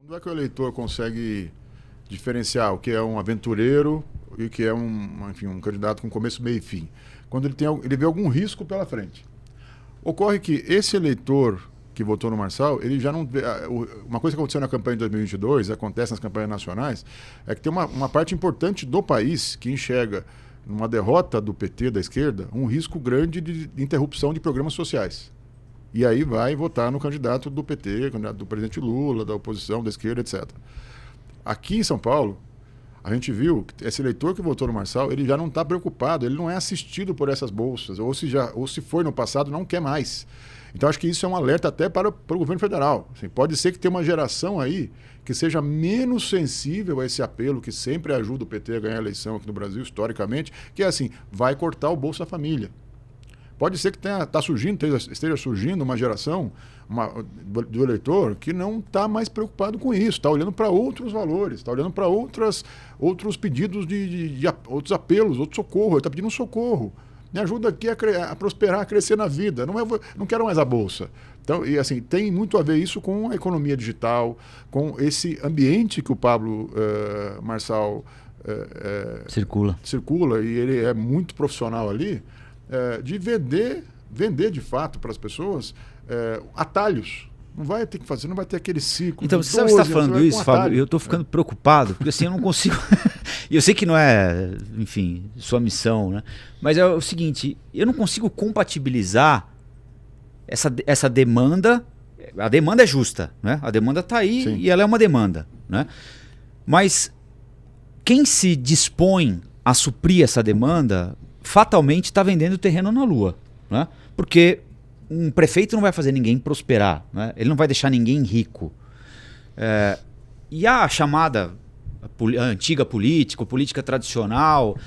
Quando é que o eleitor consegue diferenciar o que é um aventureiro e o que é um candidato com começo, meio e fim? Quando ele vê algum risco pela frente. Ocorre que esse eleitor que votou no Marçal, ele já não vê... Uma coisa que aconteceu na campanha de 2022, acontece nas campanhas nacionais, é que tem uma parte importante do país que enxerga numa derrota do PT, da esquerda, um risco grande de interrupção de programas sociais. E aí vai votar no candidato do PT, candidato do presidente Lula, da oposição, da esquerda, etc. Aqui em São Paulo, a gente viu que esse eleitor que votou no Marçal, ele já não está preocupado, ele não é assistido por essas bolsas, ou se foi no passado, não quer mais. Então acho que isso é um alerta até para o governo federal. Assim, pode ser que tenha uma geração aí que seja menos sensível a esse apelo que sempre ajuda o PT a ganhar a eleição aqui no Brasil, historicamente, que é assim, vai cortar o Bolsa Família. Pode ser que esteja surgindo uma geração do eleitor que não está mais preocupado com isso, está olhando para outros valores, está olhando para outros pedidos de outros apelos, outro socorro, ele está pedindo um socorro. Me ajuda aqui a prosperar, a crescer na vida. Não quero mais a Bolsa. Então, e assim, tem muito a ver isso com a economia digital, com esse ambiente que o Pablo Marçal circula, e ele é muito profissional ali, de vender de fato para as pessoas atalhos. Não vai ter que fazer, não vai ter aquele ciclo. Então, você está falando isso, Fábio, eu estou ficando preocupado, porque assim eu não consigo... E eu sei que não é, enfim, sua missão, né? Mas é o seguinte, eu não consigo compatibilizar essa demanda. A demanda é justa, né? A demanda está aí. Sim. E ela é uma demanda, né? Mas quem se dispõe a suprir essa demanda, fatalmente está vendendo terreno na lua, né? Porque um prefeito não vai fazer ninguém prosperar, né? Ele não vai deixar ninguém rico. E a chamada... a antiga política tradicional,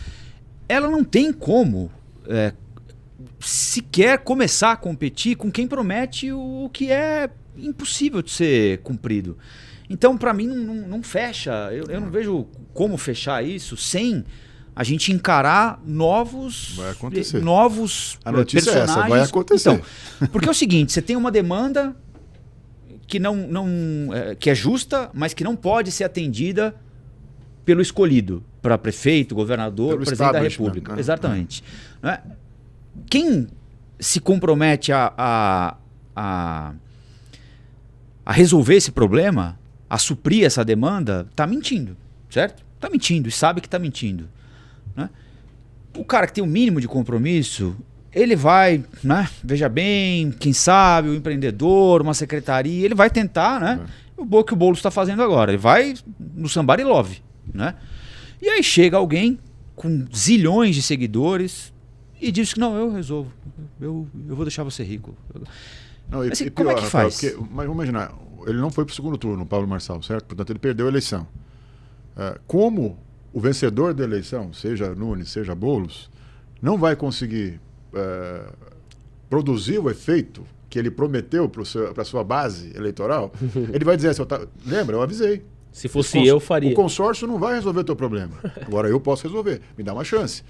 ela não tem como sequer começar a competir com quem promete o que é impossível de ser cumprido. Então, para mim, não fecha. Eu não vejo como fechar isso sem a gente encarar novos a notícia personagens. É essa, vai acontecer. Então, porque é o seguinte, você tem uma demanda que que é justa, mas que não pode ser atendida pelo escolhido, para prefeito, governador, pelo presidente da República. Né? Exatamente. Né? Quem se compromete a resolver esse problema, a suprir essa demanda, está mentindo, certo? Está mentindo e sabe que está mentindo. Né? O cara que tem o mínimo de compromisso, ele vai, né? Veja bem, quem sabe, o empreendedor, uma secretaria, ele vai tentar, né? O que o Boulos está fazendo agora. Ele vai no Somebody Love. Né? E aí chega alguém com zilhões de seguidores e diz que não, eu resolvo, eu vou deixar você rico. Não, assim, como pior, é que faz? Mas vamos imaginar, ele não foi para o segundo turno, o Pablo Marçal, certo? Portanto, ele perdeu a eleição. Como o vencedor da eleição, seja Nunes, seja Boulos, não vai conseguir produzir o efeito que ele prometeu para a sua base eleitoral, ele vai dizer assim, lembra, eu avisei. Se fosse eu, faria. O consórcio não vai resolver o teu problema. Agora eu posso resolver. Me dá uma chance.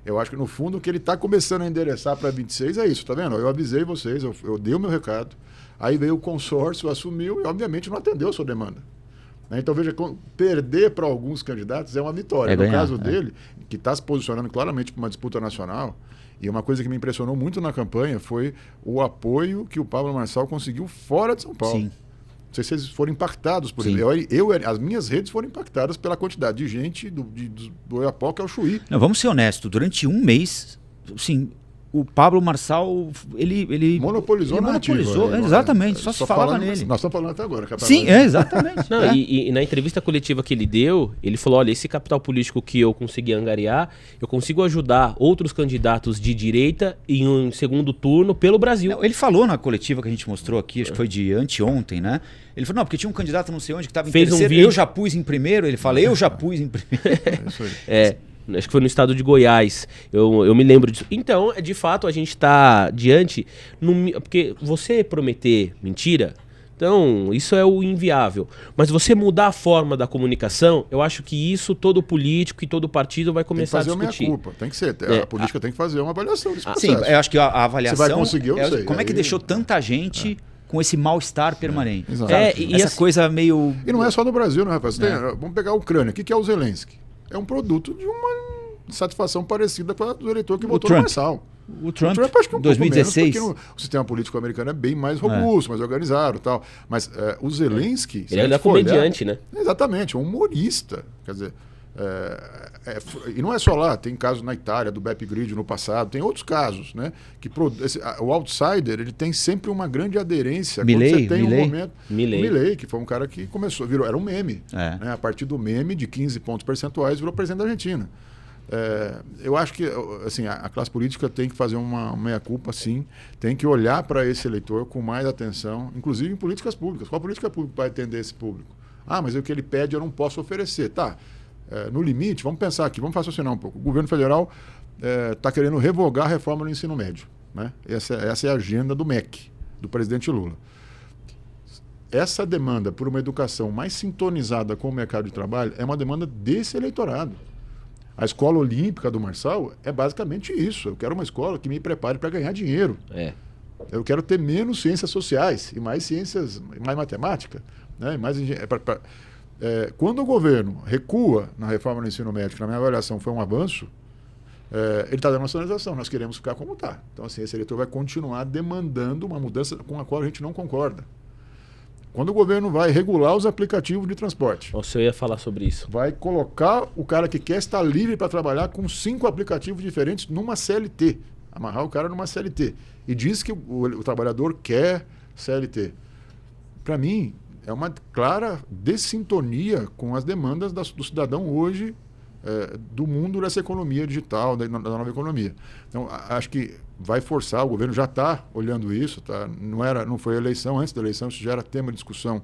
Eu acho que, no fundo, o que ele está começando a endereçar para 26 é isso, tá vendo? Eu avisei vocês, eu dei o meu recado. Aí veio o consórcio, assumiu e, obviamente, não atendeu a sua demanda. Então, veja, perder para alguns candidatos é uma vitória. No caso dele, que está se posicionando claramente para uma disputa nacional, e uma coisa que me impressionou muito na campanha foi o apoio que o Pablo Marçal conseguiu fora de São Paulo. Sim. Não sei se vocês foram impactados por isso. As minhas redes foram impactadas pela quantidade de gente do Oiapoque ao Chuí. Não, vamos ser honestos, durante um mês, assim, o Pablo Marçal, ele monopolizou na ativa. Exatamente, só se falava nele. Nós estamos falando até agora. Sim, exatamente. Não, e na entrevista coletiva que ele deu, ele falou, olha, esse capital político que eu consegui angariar, eu consigo ajudar outros candidatos de direita em um segundo turno pelo Brasil. Não, ele falou na coletiva que a gente mostrou aqui, acho que foi de anteontem, né? Ele falou, não, porque tinha um candidato não sei onde que estava em terceiro, eu já pus em primeiro, ele fala, eu já pus em primeiro. Acho que foi no estado de Goiás, eu me lembro disso. Então, de fato, a gente está diante... Porque você prometer mentira, então isso é o inviável. Mas você mudar a forma da comunicação, eu acho que isso todo político e todo partido vai começar a discutir. Tem que fazer uma culpa, tem que ser. A política tem que fazer uma avaliação desse processo. Sim, eu acho que a avaliação... Você vai conseguir, eu não sei. Como é que deixou tanta gente... com esse mal-estar permanente. E essa coisa meio... E não é só no Brasil, né, rapaz? Vamos pegar a Ucrânia. O que é o Zelensky? É um produto de uma satisfação parecida com a do eleitor que votou no Marçal. O Trump acho que 2016. Menos, o sistema político americano é bem mais robusto, mais organizado e tal. Mas o Zelensky... Ele é comediante, né? Exatamente, é um humorista. Quer dizer... e não é só lá, tem casos na Itália, do Beppe Grillo no passado, tem outros casos, né? O outsider, ele tem sempre uma grande aderência. Quando você tem um momento... Milei, que foi um cara que começou, era um meme. Né? A partir do meme, de 15 pontos percentuais, virou presidente da Argentina. Eu acho que assim, a classe política tem que fazer uma meia-culpa, sim, tem que olhar para esse eleitor com mais atenção, inclusive em políticas públicas. Qual política pública vai atender esse público? Mas o que ele pede eu não posso oferecer. Tá, no limite, vamos pensar aqui, vamos raciocinar um pouco. O governo federal está querendo revogar a reforma no ensino médio. Né? Essa é a agenda do MEC, do presidente Lula. Essa demanda por uma educação mais sintonizada com o mercado de trabalho é uma demanda desse eleitorado. A escola olímpica do Marçal é basicamente isso. Eu quero uma escola que me prepare para ganhar dinheiro. Eu quero ter menos ciências sociais e mais ciências, mais matemática. Né? Quando o governo recua na reforma do ensino médio, que na minha avaliação foi um avanço, ele está dando uma sinalização. Nós queremos ficar como está. Então, assim, esse eleitor vai continuar demandando uma mudança com a qual a gente não concorda. Quando o governo vai regular os aplicativos de transporte. Você ia falar sobre isso. Vai colocar o cara que quer estar livre para trabalhar com 5 aplicativos diferentes numa CLT. Amarrar o cara numa CLT. E diz que o trabalhador quer CLT. Para mim, é uma clara dessintonia com as demandas do cidadão hoje, do mundo dessa economia digital, da nova economia. Então, acho que vai forçar, o governo já está olhando isso, tá? Não foi a eleição, antes da eleição isso já era tema de discussão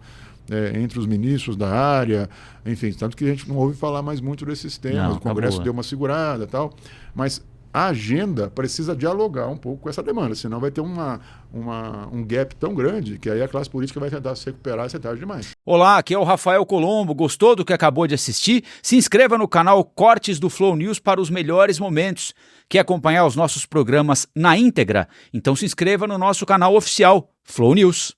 entre os ministros da área, enfim, tanto que a gente não ouve falar mais muito desses temas, o Congresso deu uma segurada e tal, mas a agenda precisa dialogar um pouco com essa demanda, senão vai ter um gap tão grande que aí a classe política vai tentar se recuperar e ser tarde demais. Olá, aqui é o Rafael Colombo. Gostou do que acabou de assistir? Se inscreva no canal Cortes do Flow News para os melhores momentos. Quer acompanhar os nossos programas na íntegra? Então se inscreva no nosso canal oficial, Flow News.